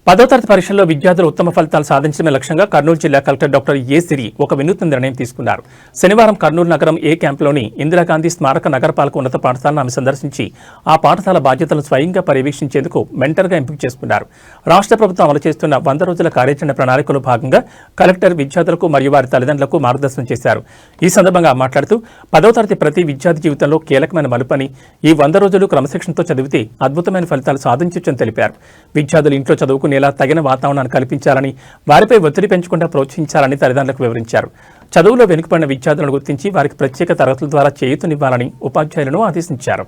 10వ తరగతి పరీక్షల్లో విద్యార్థులు ఉత్తమ ఫలితాలు సాధించడమే లక్ష్యంగా కర్నూలు జిల్లా కలెక్టర్ డాక్టర్ ఏ సిరి ఒక వినూత్న నిర్ణయం తీసుకున్నారు. శనివారం కర్నూలు నగరం ఏ క్యాంపులోని ఇందిరాగాంధీ స్మారక నగరపాలక ఉన్నత పాఠశాలను ఆమె సందర్శించి ఆ పాఠశాల బాధ్యతలను స్వయంగా పర్యవేక్షించేందుకు మెంటర్గా ఎంపిక చేసుకున్నారు. రాష్ట్ర ప్రభుత్వం అమలు చేస్తున్న 100 రోజుల కార్యాచరణ ప్రణాళికలో భాగంగా కలెక్టర్ విద్యార్థులకు మరియు వారి తల్లిదండ్రులకు మార్గదర్శనం చేశారు. ఈ సందర్భంగా మాట్లాడుతూ 10వ తరగతి ప్రతి విద్యార్థి జీవితంలో కీలకమైన మలుపని, ఈ 100 రోజులు క్రమశిక్షణతో చదివితే అద్భుతమైన ఫలితాలు సాధించొచ్చని తెలిపారు. విద్యార్థులు ఇంట్లో చదువుకునేలా తగిన వాతావరణాన్ని కల్పించాలని, వారిపై ఒత్తిడి పెంచకుండా ప్రోత్సహించాలని తల్లిదండ్రులకు వివరించారు. చదువులో వెనుకబడిన విద్యార్థులను గుర్తించి వారికి ప్రత్యేక తరగతుల ద్వారా చేయూతనివ్వాలని ఉపాధ్యాయులను ఆదేశించారు.